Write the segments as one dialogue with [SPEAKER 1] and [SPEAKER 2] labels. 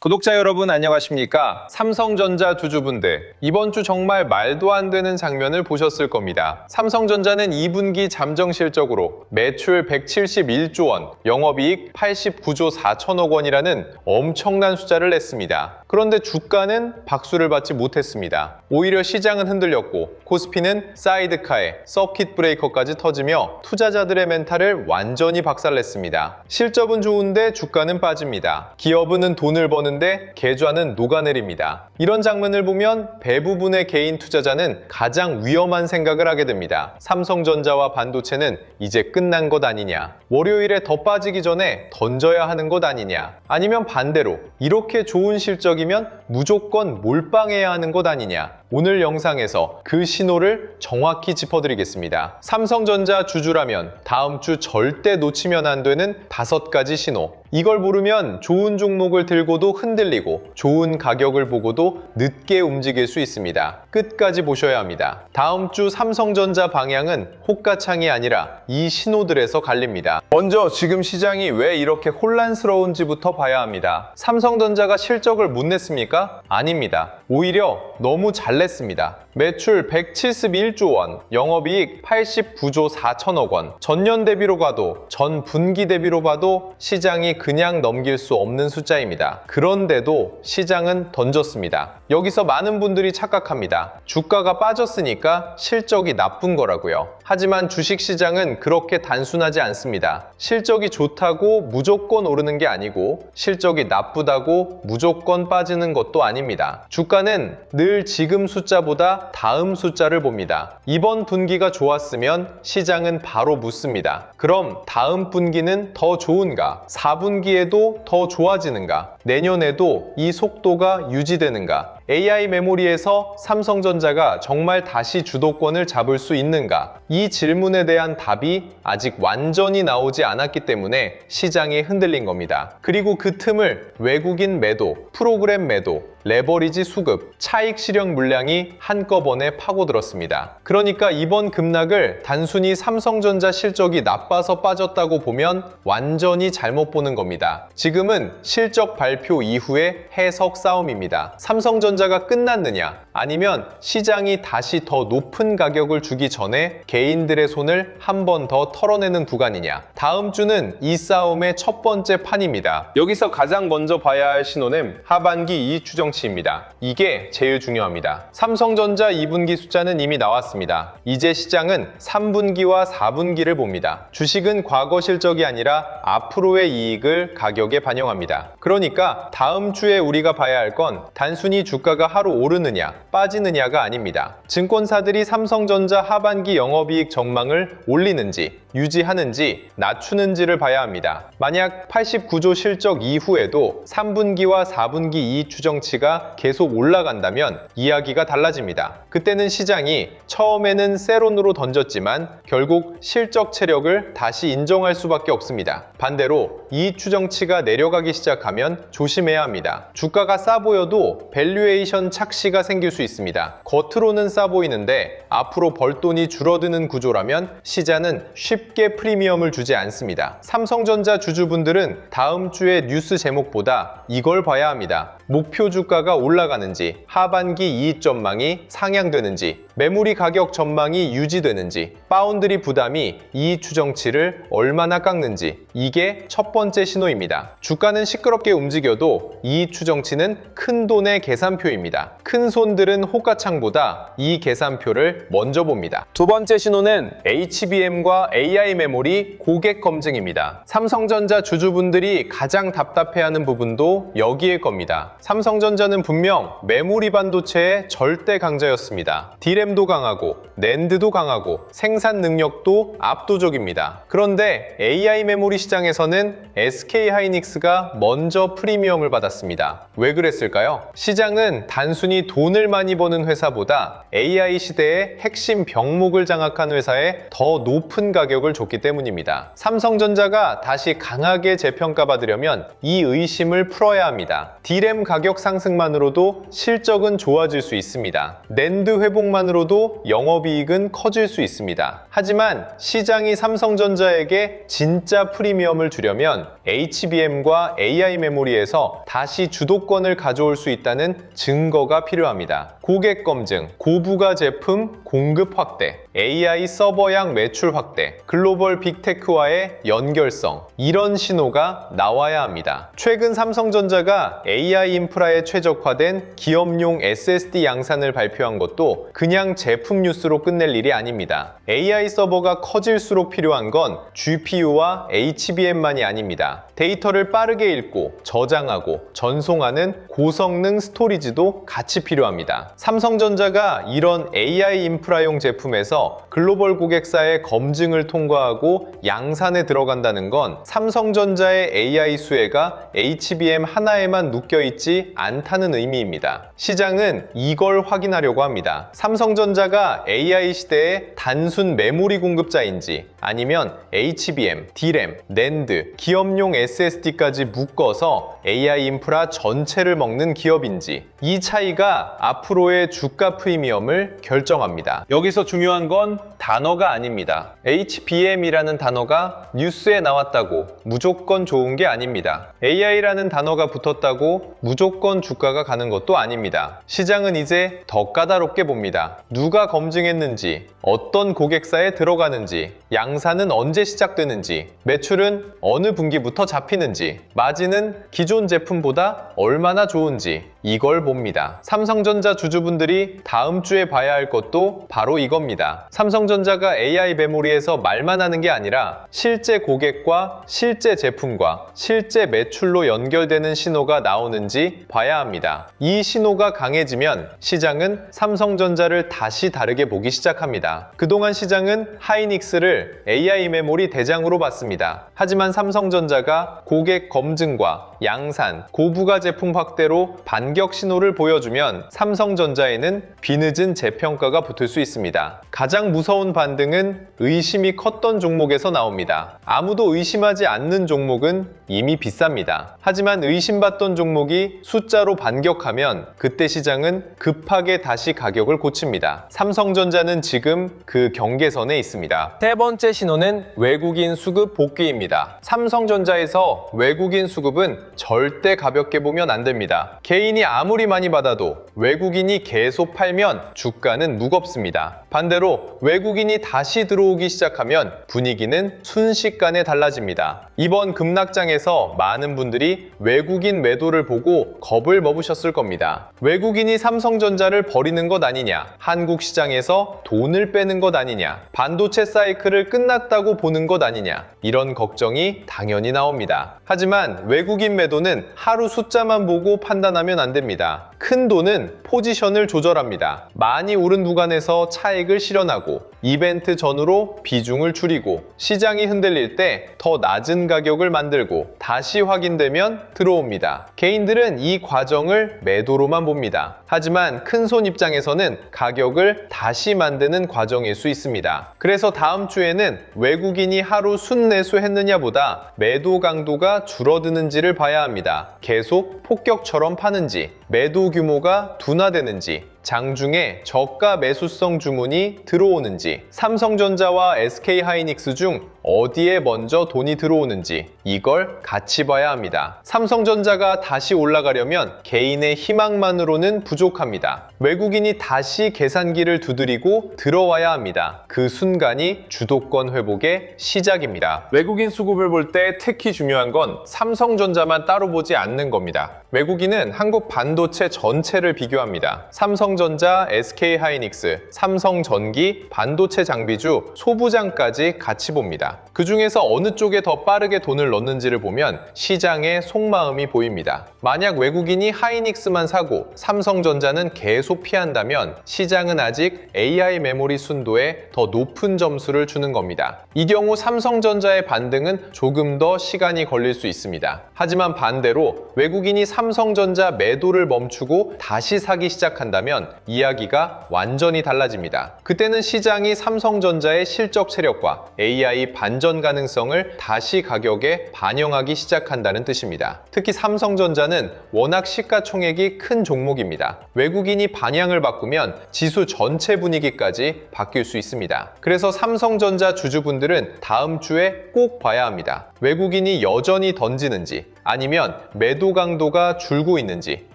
[SPEAKER 1] 구독자 여러분 안녕하십니까? 삼성전자 주주분들, 이번 주 정말 말도 안 되는 장면을 보셨을 겁니다. 삼성전자는 2분기 잠정 실적으로 매출 171조 원, 영업이익 89조 4천억 원이라는 엄청난 숫자를 냈습니다. 그런데 주가는 박수를 받지 못했습니다. 오히려 시장은 흔들렸고 코스피는 사이드카에 서킷 브레이커까지 터지며 투자자들의 멘탈을 완전히 박살냈습니다. 실적은 좋은데 주가는 빠집니다. 기업은 돈을 버는데 계좌는 녹아내립니다. 이런 장면을 보면 대부분의 개인 투자자는 가장 위험한 생각을 하게 됩니다. 삼성전자와 반도체는 이제 끝난 것 아니냐, 월요일에 더 빠지기 전에 던져야 하는 것 아니냐, 아니면 반대로 이렇게 좋은 실적이면 무조건 몰빵해야 하는 것 아니냐. 오늘 영상에서 그 신호를 정확히 짚어드리겠습니다. 삼성전자 주주라면 다음 주 절대 놓치면 안 되는 5가지 신호. 이걸 모르면 좋은 종목을 들고도 흔들리고 좋은 가격을 보고도 늦게 움직일 수 있습니다. 끝까지 보셔야 합니다. 다음 주 삼성전자 방향은 호가창이 아니라 이 신호들에서 갈립니다. 먼저 지금 시장이 왜 이렇게 혼란스러운지부터 봐야 합니다. 삼성전자가 실적을 못 냈습니까? 아닙니다. 오히려 너무 잘 냈습니다. 매출 171조 원, 영업이익 89조 4천억 원. 전년 대비로 봐도, 전 분기 대비로 봐도 시장이 그냥 넘길 수 없는 숫자입니다. 그런데도 시장은 던졌습니다. 여기서 많은 분들이 착각합니다. 주가가 빠졌으니까 실적이 나쁜 거라고요. 하지만 주식시장은 그렇게 단순하지 않습니다. 실적이 좋다고 무조건 오르는 게 아니고 실적이 나쁘다고 무조건 빠지는 것도 아닙니다. 주가는 늘 지금 숫자보다 다음 숫자를 봅니다. 이번 분기가 좋았으면 시장은 바로 묻습니다. 그럼 다음 분기는 더 좋은가? 4분기에도 더 좋아지는가? 내년에도 이 속도가 유지되는가? AI 메모리에서 삼성전자가 정말 다시 주도권을 잡을 수 있는가? 이 질문에 대한 답이 아직 완전히 나오지 않았기 때문에 시장이 흔들린 겁니다. 그리고 그 틈을 외국인 매도, 프로그램 매도, 레버리지 수급, 차익 실현 물량이 한꺼번에 파고들었습니다. 그러니까 이번 급락을 단순히 삼성전자 실적이 나빠서 빠졌다고 보면 완전히 잘못 보는 겁니다. 지금은 실적 발표 이후의 해석 싸움입니다. 삼성전자가 끝났느냐, 아니면 시장이 다시 더 높은 가격을 주기 전에 개인들의 손을 한 번 더 털어내는 구간이냐. 다음 주는 이 싸움의 첫 번째 판입니다. 여기서 가장 먼저 봐야 할 신호는 하반기 이익 추정치입니다. 이게 제일 중요합니다. 삼성전자 2분기 숫자는 이미 나왔습니다. 이제 시장은 3분기와 4분기를 봅니다. 주식은 과거 실적이 아니라 앞으로의 이익을 가격에 반영합니다. 그러니까 다음 주에 우리가 봐야 할 건 단순히 주가가 하루 오르느냐 빠지느냐가 아닙니다. 증권사들이 삼성전자 하반기 영업이익 전망을 올리는지 유지하는지 낮추는지를 봐야 합니다. 만약 89조 실적 이후에도 3분기와 4분기 이익 추정치가 계속 올라간다면 이야기가 달라집니다. 그때는 시장이 처음에는 세론으로 던졌지만 결국 실적 체력을 다시 인정할 수밖에 없습니다. 반대로 이익 추정치가 내려가기 시작하면 조심해야 합니다. 주가가 싸 보여도 밸류에이션 착시가 생길 수 있습니다. 겉으로는 싸 보이는데 앞으로 벌돈이 줄어드는 구조라면 시장은 쉽게 프리미엄을 주지 않습니다. 삼성전자 주주분들은 다음 주의 뉴스 제목보다 이걸 봐야 합니다. 목표 주가가 올라가는지, 하반기 이익 전망이 상향되는지, 메모리 가격 전망이 유지되는지, 파운드리 부담이 이익 추정치를 얼마나 깎는지, 이게 첫 번째 신호입니다. 주가는 시끄럽게 움직여도 이익 추정치는 큰 돈의 계산표입니다. 큰 손들은 호가창보다 이 계산표를 먼저 봅니다. 두 번째 신호는 HBM과 AI 메모리 고객 검증입니다. 삼성전자 주주분들이 가장 답답해하는 부분도 여기일 겁니다. 삼성전자는 분명 메모리 반도체의 절대 강자였습니다. D램도 강하고 낸드도 강하고 생산 능력도 압도적입니다. 그런데 AI 메모리 시장에서는 SK하이닉스가 먼저 프리미엄을 받았습니다. 왜 그랬을까요? 시장은 단순히 돈을 많이 버는 회사보다 AI 시대의 핵심 병목을 장악한 회사에 더 높은 가격을 줬기 때문입니다. 삼성전자가 다시 강하게 재평가받으려면 이 의심을 풀어야 합니다. D램 가격 상승만으로도 실적은 좋아질 수 있습니다. 낸드 회복만으로도 영업이익은 커질 수 있습니다. 하지만 시장이 삼성전자에게 진짜 프리미엄을 주려면 HBM과 AI 메모리에 메모리에서 다시 주도권을 가져올 수 있다는 증거가 필요합니다. 고객 검증, 고부가 제품 공급 확대, AI 서버양 매출 확대, 글로벌 빅테크와의 연결성, 이런 신호가 나와야 합니다. 최근 삼성전자가 AI 인프라에 최적화된 기업용 SSD 양산을 발표한 것도 그냥 제품 뉴스로 끝낼 일이 아닙니다. AI 서버가 커질수록 필요한 건 GPU와 HBM만이 아닙니다. 데이터를 빠르게 읽고 저장하고 전송하는 고성능 스토리지도 같이 필요합니다. 삼성전자가 이런 AI 인프라용 제품에서 글로벌 고객사의 검증을 통과하고 양산에 들어간다는 건 삼성전자의 AI 수혜가 HBM 하나에만 묶여있지 않다는 의미입니다. 시장은 이걸 확인하려고 합니다. 삼성전자가 AI 시대의 단순 메모리 공급자인지 아니면 HBM, DRAM, NAND, 기업용 SSD까지 묶어서 AI 인프라 전체를 먹는 기업인지, 이 차이가 앞으로의 주가 프리미엄을 결정합니다. 여기서 중요한 건 단어가 아닙니다. HBM이라는 단어가 뉴스에 나왔다고 무조건 좋은 게 아닙니다. AI라는 단어가 붙었다고 무조건 주가가 가는 것도 아닙니다. 시장은 이제 더 까다롭게 봅니다. 누가 검증했는지, 어떤 고객사에 들어가는지, 양산은 언제 시작되는지, 매출은 어느 분기부터 잡히는지, 마진은 기존 제품보다 얼마나 좋은지, 이걸 봅니다. 삼성전자 주주분들이 다음 주에 봐야 할 것도 바로 이겁니다. 삼성전자가 AI 메모리에서 말만 하는 게 아니라 실제 고객과 실제 제품과 실제 매출로 연결되는 신호가 나오는지 봐야 합니다. 이 신호가 강해지면 시장은 삼성전자를 다시 다르게 보기 시작합니다. 그동안 시장은 하이닉스를 AI 메모리 대장으로 봤습니다. 하지만 삼성전자가 고객 검증과 양산, 고부가 제품 확대로 반격 신호를 보여주면 삼성전자에는 뒤늦은 재평가가 붙을 수 있습니다. 가장 무서운 반등은 의심이 컸던 종목에서 나옵니다. 아무도 의심하지 않는 종목은 이미 비쌉니다. 하지만 의심받던 종목이 숫자로 반격하면 그때 시장은 급하게 다시 가격을 고칩니다. 삼성전자는 지금 그 경계선에 있습니다. 세 번째 신호는 외국인 수급 복귀입니다. 삼성전자에서 외국인 수급은 절대 가볍게 보면 안 됩니다. 개인이 아무리 많이 받아도 외국인이 계속 팔면 주가는 무겁습니다. 반대로 외국인이 다시 들어오기 시작하면 분위기는 순식간에 달라집니다. 이번 급락장에서 많은 분들이 외국인 매도를 보고 겁을 먹으셨을 겁니다. 외국인이 삼성전자를 버리는 것 아니냐, 한국 시장에서 돈을 빼는 것 아니냐, 반도체 사이클을 끝났다고 보는 것 아니냐, 이런 걱정이 당연히 나옵니다. 하지만 외국인 매도는 하루 숫자만 보고 판단하면 안 됩니다. 큰 돈은 포지션을 조절합니다. 많이 오른 구간에서 차익을 실현하고 이벤트 전후로 비중을 줄이고 시장이 흔들릴 때 더 낮은 가격을 만들고 다시 확인되면 들어옵니다. 개인들은 이 과정을 매도로만 봅니다. 하지만 큰손 입장에서는 가격을 다시 만드는 과정일 수 있습니다. 그래서 다음 주에는 외국인이 하루 순매수 했느냐보다 매도 강도가 줄어드는지를 봐야 합니다. 계속 폭격처럼 파는지, 매도 규모가 둔화되는지, 장중에 저가 매수성 주문이 들어오는지, 삼성전자와 SK하이닉스 중 어디에 먼저 돈이 들어오는지, 이걸 같이 봐야 합니다. 삼성전자가 다시 올라가려면 개인의 희망만으로는 부족합니다. 외국인이 다시 계산기를 두드리고 들어와야 합니다. 그 순간이 주도권 회복의 시작입니다. 외국인 수급을 볼 때 특히 중요한 건 삼성전자만 따로 보지 않는 겁니다. 외국인은 한국 반도체 전체를 비교합니다. 삼성전자, SK하이닉스, 삼성전기, 반도체 장비주, 소부장까지 같이 봅니다. 그 중에서 어느 쪽에 더 빠르게 돈을 넣는지를 보면 시장의 속마음이 보입니다. 만약 외국인이 하이닉스만 사고 삼성전자는 계속 피한다면 시장은 아직 AI 메모리 순도에 더 높은 점수를 주는 겁니다. 이 경우 삼성전자의 반등은 조금 더 시간이 걸릴 수 있습니다. 하지만 반대로 외국인이 삼성전자 매도를 멈추고 다시 사기 시작한다면 이야기가 완전히 달라집니다. 그때는 시장이 삼성전자의 실적 체력과 AI 반전 가능성을 다시 가격에 반영하기 시작한다는 뜻입니다. 특히 삼성전자는 워낙 시가총액이 큰 종목입니다. 외국인이 방향을 바꾸면 지수 전체 분위기까지 바뀔 수 있습니다. 그래서 삼성전자 주주분들은 다음 주에 꼭 봐야 합니다. 외국인이 여전히 던지는지, 아니면 매도 강도가 줄고 있는지,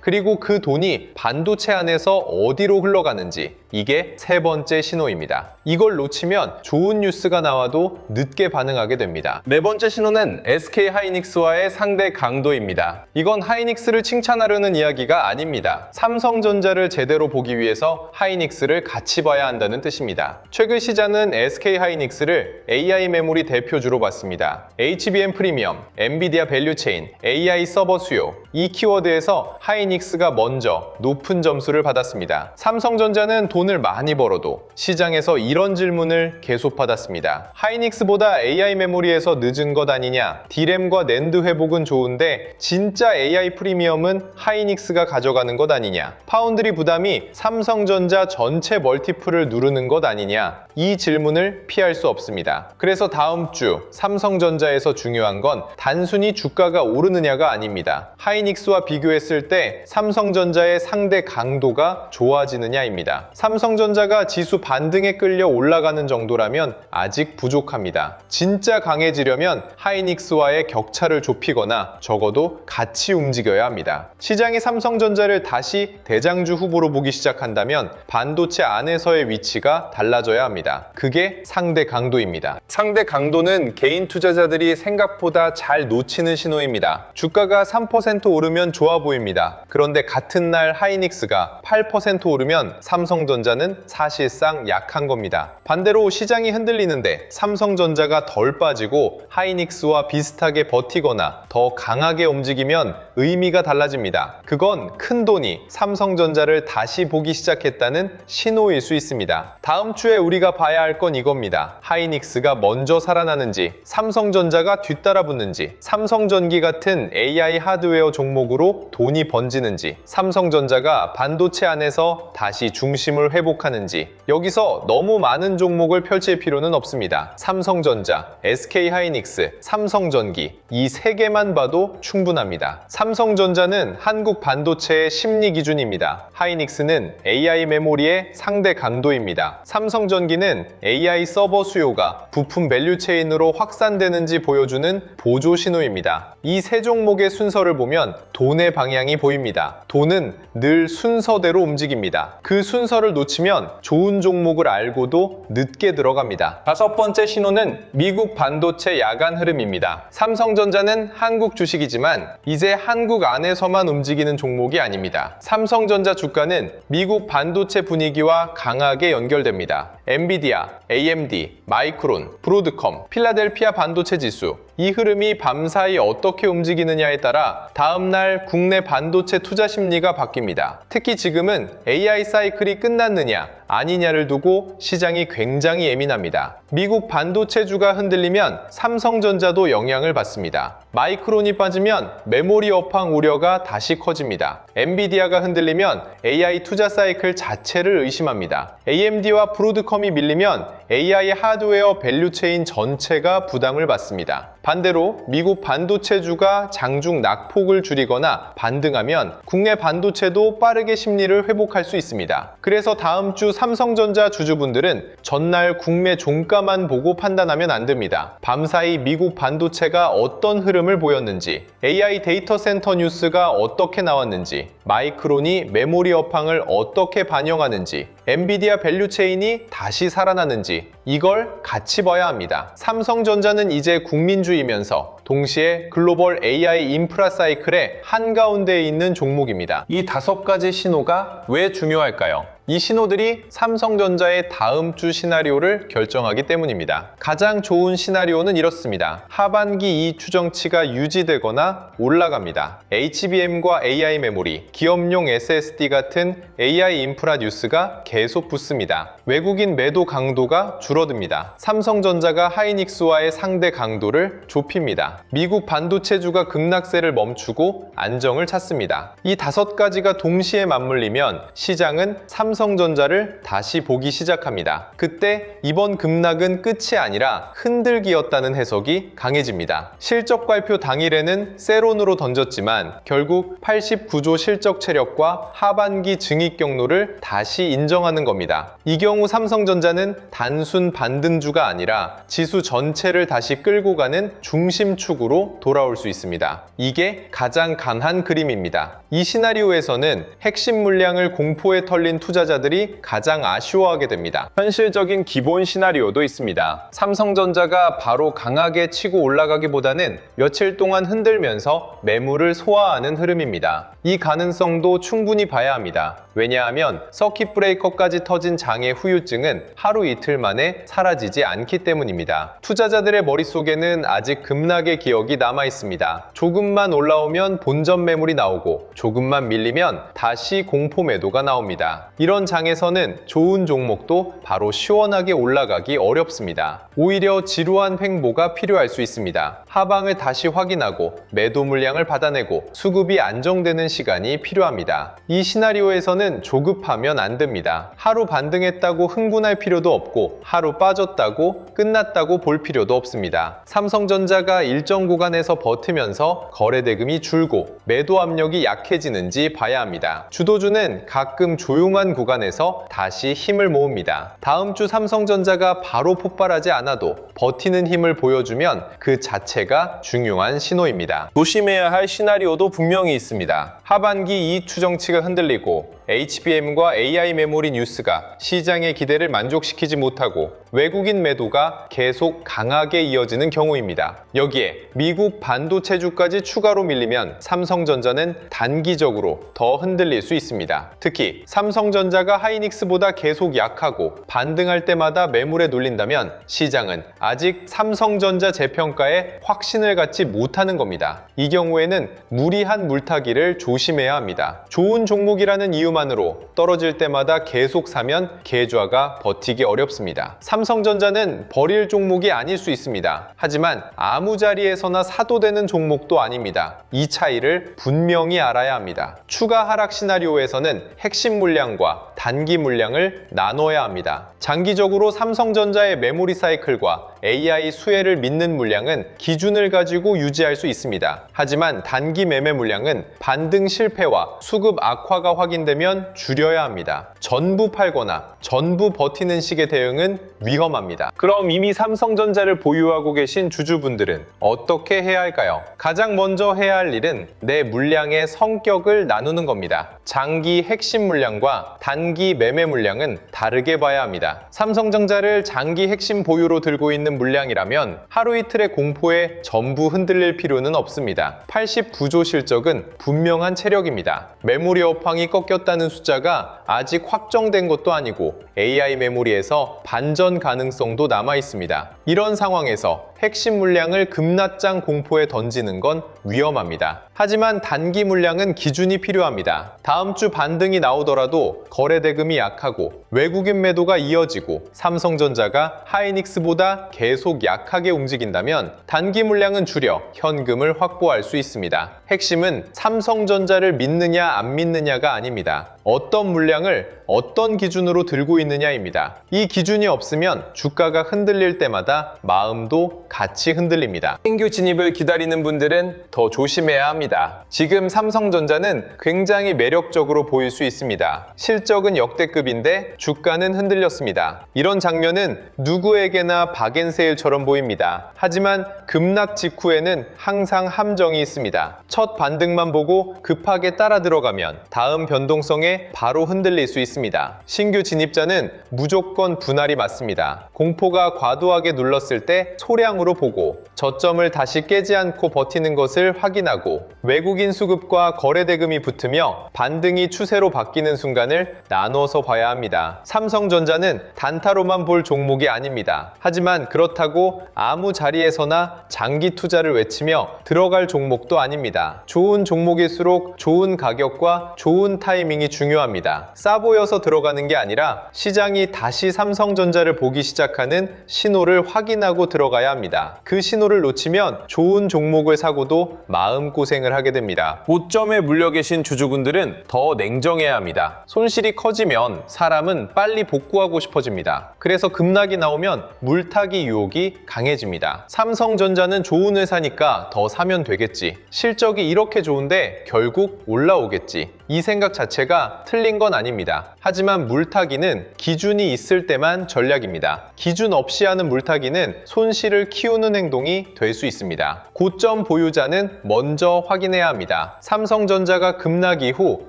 [SPEAKER 1] 그리고 그 돈이 반도체 안에서 어디로 흘러가는지, 이게 세 번째 신호입니다. 이걸 놓치면 좋은 뉴스가 나와도 늦게 반응하게 됩니다. 네 번째 신호는 SK 하이닉스와의 상대 강도입니다. 이건 하이닉스를 칭찬하려는 이야기가 아닙니다. 삼성전자를 제대로 보기 위해서 하이닉스를 같이 봐야 한다는 뜻입니다. 최근 시장은 SK 하이닉스를 AI 메모리 대표주로 봤습니다. HBM 프리미엄, 엔비디아 밸류체인, AI 서버 수요, 이 키워드에서 하이닉스가 먼저 높은 점수를 받았습니다. 삼성전자는 돈을 많이 벌어도 시장에서 이런 질문을 계속 받았습니다. 하이닉스보다 AI 메모리에서 늦은 것 아니냐? D램과 낸드 회복은 좋은데 진짜 AI 프리미엄은 하이닉스가 가져가는 것 아니냐? 파운드리 부담이 삼성전자 전체 멀티플을 누르는 것 아니냐? 이 질문을 피할 수 없습니다. 그래서 다음 주 삼성전자에서 중요한 건 단순히 주가가 오르느냐가 아닙니다. 하이닉스와 비교했을 때 삼성전자의 상대 강도가 좋아지느냐입니다. 삼성전자가 지수 반등에 끌려 올라가는 정도라면 아직 부족합니다. 진짜 강해지려면 하이닉스와의 격차를 좁히거나 적어도 같이 움직여야 합니다. 시장이 삼성전자를 다시 대장주 후보로 보기 시작한다면 반도체 안에서의 위치가 달라져야 합니다. 그게 상대 강도입니다. 상대 강도는 개인 투자자들이 생각보다 잘 놓치는 신호입니다. 주가가 3% 오르면 좋아 보입니다. 그런데 같은 날 하이닉스가 8% 오르면 삼성전자는 사실상 약한 겁니다. 반대로 시장이 흔들리는데 삼성전자가 덜 빠지고 하이닉스와 비슷하게 버티거나 더 강하게 움직이면 의미가 달라집니다. 그건 큰 돈이 삼성전자를 다시 보기 시작했다는 신호일 수 있습니다. 다음 주에 우리가 봐야 할 건 이겁니다. 하이닉스가 먼저 살아나는지, 삼성전자가 뒤따라 붙는지, 삼성전기 같은 AI 하드웨어 종목으로 돈이 번지는지, 삼성전자가 반도체 안에서 다시 중심을 회복하는지, 여기서 너무 많은 종목을 펼칠 필요는 없습니다. 삼성전자, SK 하이닉스, 삼성전기, 이 세 개만 봐도 충분합니다. 삼성전자는 한국 반도체의 심리 기준입니다. 하이닉스는 AI 메모리의 상대 강도입니다. 삼성전기는 AI 서버 수요가 부품 밸류체인으로 확산되는지 보여주는 보조 신호입니다. 이 세 종목의 순서를 보면 돈의 방향이 보입니다. 돈은 늘 순서대로 움직입니다. 그 순서를 놓치면 좋은 종목을 알고도 늦게 들어갑니다. 다섯 번째 신호는 미국 반도체 야간 흐름입니다. 삼성전자는 한국 주식이지만 이제 한국 안에서만 움직이는 종목이 아닙니다. 삼성전자 주가는 미국 반도체 분위기와 강하게 연결됩니다. 엔비디아, AMD, 마이크론, 브로드컴, 필라델피아 반도체 지수, 이 흐름이 밤사이 어떻게 움직이느냐에 따라 다음날 국내 반도체 투자 심리가 바뀝니다. 특히 지금은 AI 사이클이 끝났느냐 아니냐를 두고 시장이 굉장히 예민합니다. 미국 반도체주가 흔들리면 삼성전자도 영향을 받습니다. 마이크론이 빠지면 메모리 업황 우려가 다시 커집니다. 엔비디아가 흔들리면 AI 투자 사이클 자체를 의심합니다. AMD와 브로드컴이 밀리면 AI 하드웨어 밸류체인 전체가 부담을 받습니다. 반대로 미국 반도체주가 장중 낙폭을 줄이거나 반등하면 국내 반도체도 빠르게 심리를 회복할 수 있습니다. 그래서 다음 주 삼성전자 주주분들은 전날 국내 종가만 보고 판단하면 안 됩니다. 밤사이 미국 반도체가 어떤 흐름을 보였는지, AI 데이터 센터 뉴스가 어떻게 나왔는지, 마이크론이 메모리 업황을 어떻게 반영하는지, 엔비디아 밸류체인이 다시 살아나는지, 이걸 같이 봐야 합니다. 삼성전자는 이제 국민주이면서 동시에 글로벌 AI 인프라 사이클의 한가운데에 있는 종목입니다. 이 5가지 신호가 왜 중요할까요? 이 신호들이 삼성전자의 다음 주 시나리오를 결정하기 때문입니다. 가장 좋은 시나리오는 이렇습니다. 하반기 이 추정치가 유지되거나 올라갑니다. HBM과 AI 메모리, 기업용 SSD 같은 AI 인프라 뉴스가 계속 붙습니다. 외국인 매도 강도가 줄어듭니다. 삼성전자가 하이닉스와의 상대 강도를 좁힙니다. 미국 반도체주가 급락세를 멈추고 안정을 찾습니다. 이 5가지가 동시에 맞물리면 시장은 삼성전자의 삼성전자를 다시 보기 시작합니다. 그때 이번 급락은 끝이 아니라 흔들기였다는 해석이 강해집니다. 실적 발표 당일에는 세론으로 던졌지만 결국 89조 실적 체력과 하반기 증익 경로를 다시 인정하는 겁니다. 이 경우 삼성전자는 단순 반등주가 아니라 지수 전체를 다시 끌고 가는 중심축으로 돌아올 수 있습니다. 이게 가장 강한 그림입니다. 이 시나리오에서는 핵심 물량을 공포에 털린 투자자들이 가장 아쉬워하게 됩니다. 현실적인 기본 시나리오도 있습니다. 삼성전자가 바로 강하게 치고 올라가기보다는 며칠 동안 흔들면서 매물을 소화하는 흐름입니다. 이 가능성도 충분히 봐야 합니다. 왜냐하면 서킷 브레이커까지 터진 장의 후유증은 하루 이틀 만에 사라지지 않기 때문입니다. 투자자들의 머릿속에는 아직 급락의 기억이 남아 있습니다. 조금만 올라오면 본전 매물이 나오고 조금만 밀리면 다시 공포 매도가 나옵니다. 이런 장에서는 좋은 종목도 바로 시원하게 올라가기 어렵습니다. 오히려 지루한 횡보가 필요할 수 있습니다. 하방을 다시 확인하고 매도 물량을 받아내고 수급이 안정되는 시간이 필요합니다. 이 시나리오에서는 조급하면 안 됩니다. 하루 반등했다고 흥분할 필요도 없고 하루 빠졌다고 끝났다고 볼 필요도 없습니다. 삼성전자가 일정 구간에서 버티면서 거래대금이 줄고 매도 압력이 약해지는지 봐야 합니다. 주도주는 가끔 조용한 구간에서 다시 힘을 모읍니다. 다음 주 삼성전자가 바로 폭발하지 않아도 버티는 힘을 보여주면 그 자체가 중요한 신호입니다. 조심해야 할 시나리오도 분명히 있습니다. 하반기 이익 추정치가 흔들리고 HBM과 AI 메모리 뉴스가 시장의 기대를 만족시키지 못하고 외국인 매도가 계속 강하게 이어지는 경우입니다. 여기에 미국 반도체주까지 추가로 밀리면 삼성전자는 단기적으로 더 흔들릴 수 있습니다. 특히 삼성전자가 하이닉스보다 계속 약하고 반등할 때마다 매물에 눌린다면 시장은 아직 삼성전자 재평가에 확신을 갖지 못하는 겁니다. 이 경우에는 무리한 물타기를 조심해야 합니다. 좋은 종목이라는 이유만으로 떨어질 때마다 계속 사면 계좌가 버티기 어렵습니다. 삼성전자는 버릴 종목이 아닐 수 있습니다. 하지만 아무 자리에서나 사도 되는 종목도 아닙니다. 이 차이를 분명히 알아야 합니다. 추가 하락 시나리오에서는 핵심 물량과 단기 물량을 나눠야 합니다. 장기적으로 삼성전자의 메모리 사이클과 AI 수혜를 믿는 물량은 기준을 가지고 유지할 수 있습니다. 하지만 단기 매매 물량은 반등 실패와 수급 악화가 확인되면 줄여야 합니다. 전부 팔거나 전부 버티는 식의 대응은 위험합니다. 그럼 이미 삼성전자를 보유하고 계신 주주분들은 어떻게 해야 할까요? 가장 먼저 해야 할 일은 내 물량의 성격을 나누는 겁니다. 장기 핵심 물량과 단기 매매 물량은 다르게 봐야 합니다. 삼성전자를 장기 핵심 보유로 들고 있는 물량이라면 하루 이틀의 공포에 전부 흔들릴 필요는 없습니다. 89조 실적은 분명한 체력입니다. 메모리 업황이 꺾였다는 숫자가 아직 확정된 것도 아니고 AI 메모리에서 반전 가능성도 남아 있습니다. 이런 상황에서 핵심 물량을 급락장 공포에 던지는 건 위험합니다. 하지만 단기 물량은 기준이 필요합니다. 다음 주 반등이 나오더라도 거래 대금이 약하고 외국인 매도가 이어지고 삼성전자가 하이닉스보다 계속 약하게 움직인다면 단기 물량은 줄여 현금을 확보할 수 있습니다. 핵심은 삼성전자를 믿느냐 안 믿느냐가 아닙니다. 어떤 물량을 어떤 기준으로 들고 있느냐입니다. 이 기준이 없으면 주가가 흔들릴 때마다 마음도 같이 흔들립니다. 신규 진입을 기다리는 분들은 더 조심해야 합니다. 지금 삼성전자는 굉장히 매력적으로 보일 수 있습니다. 실적은 역대급인데 주가는 흔들렸습니다. 이런 장면은 누구에게나 박앤세일처럼 보입니다. 하지만 급락 직후에는 항상 함정이 있습니다. 첫 반등만 보고 급하게 따라 들어가면 다음 변동성에 바로 흔들릴 수 있습니다. 신규 진입자는 무조건 분할이 맞습니다. 공포가 과도하게 눌렀을 때 소량으로 보고 저점을 다시 깨지 않고 버티는 것을 확인하고 외국인 수급과 거래 대금이 붙으며 반등이 추세로 바뀌는 순간을 나눠서 봐야 합니다. 삼성전자는 단타로만 볼 종목이 아닙니다. 하지만 그렇다고 아무 자리에서나 장기 투자를 외치며 들어갈 종목도 아닙니다. 좋은 종목일수록 좋은 가격과 좋은 타이밍이 중요합니다. 중요합니다. 싸 보여서 들어가는 게 아니라 시장이 다시 삼성전자를 보기 시작하는 신호를 확인하고 들어가야 합니다. 그 신호를 놓치면 좋은 종목을 사고도 마음고생을 하게 됩니다. 고점에 물려 계신 주주분들은 더 냉정해야 합니다. 손실이 커지면 사람은 빨리 복구하고 싶어집니다. 그래서 급락이 나오면 물타기 유혹이 강해집니다. 삼성전자는 좋은 회사니까 더 사면 되겠지. 실적이 이렇게 좋은데 결국 올라오겠지. 이 생각 자체가 틀린 건 아닙니다. 하지만 물타기는 기준이 있을 때만 전략입니다. 기준 없이 하는 물타기는 손실을 키우는 행동이 될 수 있습니다. 고점 보유자는 먼저 확인해야 합니다. 삼성전자가 급락 이후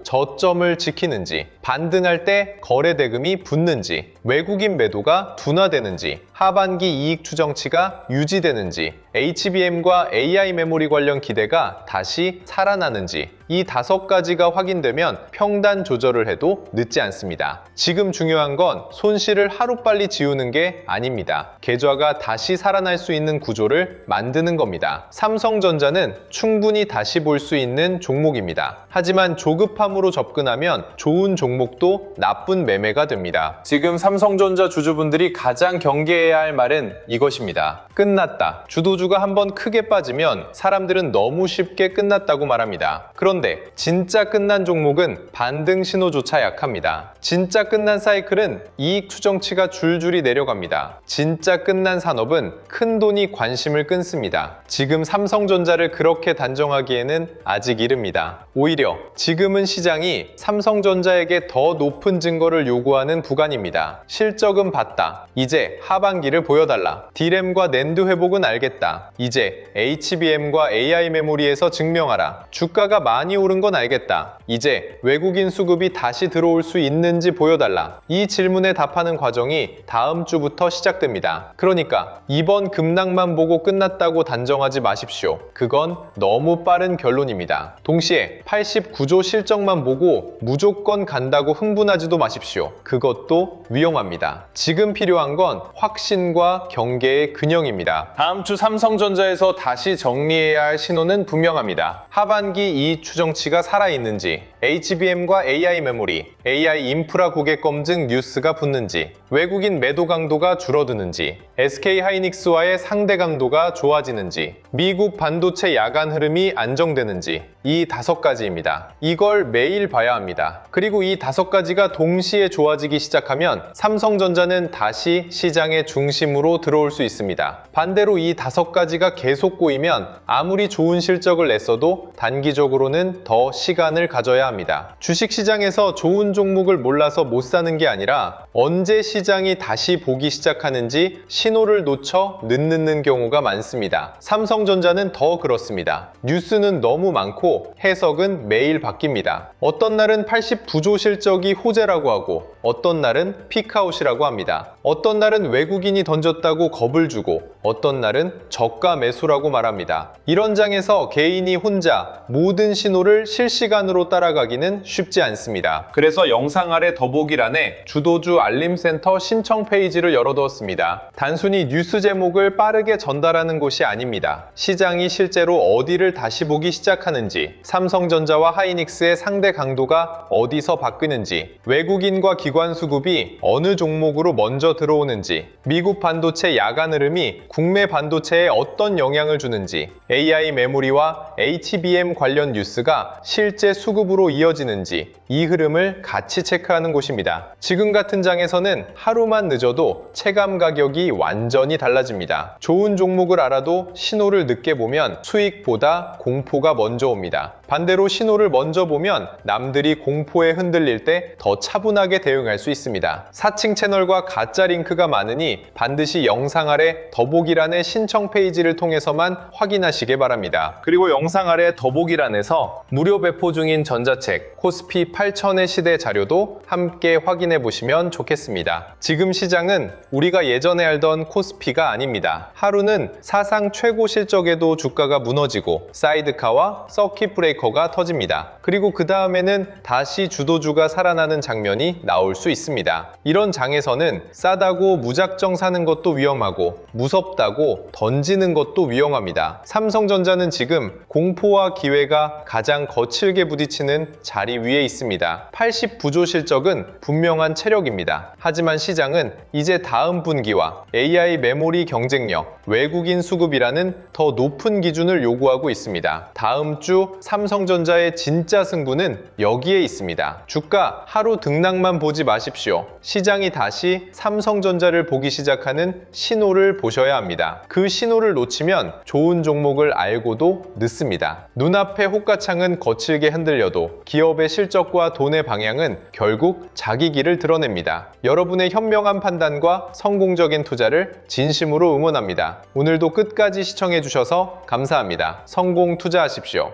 [SPEAKER 1] 저점을 지키는지, 반등할 때 거래 대금이 붙는지, 외국인 매도가 둔화되는지, 하반기 이익 추정치가 유지되는지, HBM과 AI 메모리 관련 기대가 다시 살아나는지, 이 5가지가 확인되면 평단 조절을 해도 늦지 않습니다. 지금 중요한 건 손실을 하루빨리 지우는 게 아닙니다. 계좌가 다시 살아날 수 있는 구조를 만드는 겁니다. 삼성전자는 충분히 다시 볼 수 있는 종목입니다. 하지만 조급함으로 접근하면 좋은 종목도 나쁜 매매가 됩니다. 지금 삼성전자 주주분들이 가장 경계해야 할 말은 이것입니다. 끝났다. 주도주가 한번 크게 빠지면 사람들은 너무 쉽게 끝났다고 말합니다. 그런데 진짜 끝난 종목은 반등 신호조차 약합니다. 진짜 끝난 사이클은 이익 추정치가 줄줄이 내려갑니다. 진짜 끝난 산업은 큰 돈이 관심을 끊습니다. 지금 삼성전자를 그렇게 단정하기에는 아직 이릅니다. 오히려 지금은 시장이 삼성전자에게 더 높은 증거를 요구하는 구간입니다. 실적은 봤다. 이제 하반기를 보여달라. D램과 낸드 회복은 알겠다. 이제 HBM과 AI 메모리에서 증명하라. 주가가 많이 오른 건 알겠다. 이제 외국인 수급이 다시 들어올 수 있는지 보여달라. 이 질문에 답하는 과정이 다음 주부터 시작됩니다. 그러니까 이번 급락만 보고 끝났다고 단정하지 마십시오. 그건 너무 빠른 결론입니다. 동시에 89조 실적만 보고 무조건 간다고 흥분하지도 마십시오. 그것도 위험합니다. 지금 필요한 건 확신과 경계의 균형입니다. 다음 주 삼성전자에서 다시 정리해야 할 신호는 분명합니다. 하반기 이익 추정치가 살아있는지, HBM과 AI 메모리, AI 인프라 고객 검증 뉴스가 붙는지, 외국인 매도 강도가 줄어드는지, SK하이닉스와의 상대 강도가 좋아지는지, 미국 반도체 야간 흐름이 안정되는지, 이 5가지입니다. 이걸 매일 봐야 합니다. 그리고 이 5가지가 동시에 좋아지기 시작하면 삼성전자는 다시 시장의 중심으로 들어올 수 있습니다. 반대로 이 5가지가 계속 꼬이면 아무리 좋은 실적을 냈어도 단기적으로는 더 시간을 가져야 합니다. 주식시장에서 좋은 종목을 몰라서 못 사는 게 아니라 언제 시장이 다시 보기 시작하는지 신호를 놓쳐 늦는 경우가 많습니다. 삼성전자는 더 그렇습니다. 뉴스는 너무 많고 해석은 매일 바뀝니다. 어떤 날은 89조 실적이 호재라고 하고 어떤 날은 피크아웃이라고 합니다. 어떤 날은 외국인이 던졌다고 겁을 주고 어떤 날은 저가 매수라고 말합니다. 이런 장에서 개인이 혼자 모든 신호를 실시간으로 따라가기는 쉽지 않습니다. 그래서 영상 아래 더보기란에 주도주 알림센터 신청 페이지를 열어두었습니다. 단순히 뉴스 제목을 빠르게 전달하는 곳이 아닙니다. 시장이 실제로 어디를 다시 보기 시작하는지, 삼성전자와 하이닉스의 상대 강도가 어디서 바뀌는지, 외국인과 기관 수급이 어느 종목으로 먼저 들어오는지, 미국 반도체 야간 흐름이 국내 반도체에 어떤 영향을 주는지, AI 메모리와 HBM 관련 뉴스가 실제 수급으로 이어지는지, 이 흐름을 같이 체크하는 곳입니다. 지금 같은 장에서는 하루만 늦어도 체감 가격이 완전히 달라집니다. 좋은 종목을 알아도 신호를 늦게 보면 수익보다 공포가 먼저 옵니다. 반대로 신호를 먼저 보면 남들이 공포에 흔들릴 때 더 차분하게 대응할 수 있습니다. 사칭 채널과 가짜 링크가 많으니 반드시 영상 아래 더보기란의 신청 페이지를 통해서만 확인하시기 바랍니다. 그리고 영상 아래 더보기란에서 무료 배포 중인 전자책 코스피 8000의 시대 자료도 함께 확인해 보시면 좋겠습니다. 지금 시장은 우리가 예전에 알던 코스피가 아닙니다. 하루는 사상 최고 실적에도 주가가 무너지고 사이드카와 서킷 브레이커가 터집니다. 그리고 그 다음에는 다시 주도주가 살아나는 장면이 나올 수 있습니다. 이런 장에서는 싸다고 무작정 사는 것도 위험하고 무섭다고 던지는 것도 위험합니다. 삼성전자는 지금 공포와 기회가 가장 거칠게 부딪히는 자리 다리 위에 있습니다. 89조 실적은 분명한 체력입니다. 하지만 시장은 이제 다음 분기와 AI 메모리 경쟁력, 외국인 수급이라는 더 높은 기준을 요구하고 있습니다. 다음 주 삼성전자의 진짜 승부는 여기에 있습니다. 주가 하루 등락만 보지 마십시오. 시장이 다시 삼성전자를 보기 시작하는 신호를 보셔야 합니다. 그 신호를 놓치면 좋은 종목을 알고도 늦습니다. 눈앞의 호가창은 거칠게 흔들려도 기업의 실적과 돈의 방향은 결국 자기 길을 드러냅니다. 여러분의 현명한 판단과 성공적인 투자를 진심으로 응원합니다. 오늘도 끝까지 시청해주셔서 감사합니다. 성공 투자하십시오.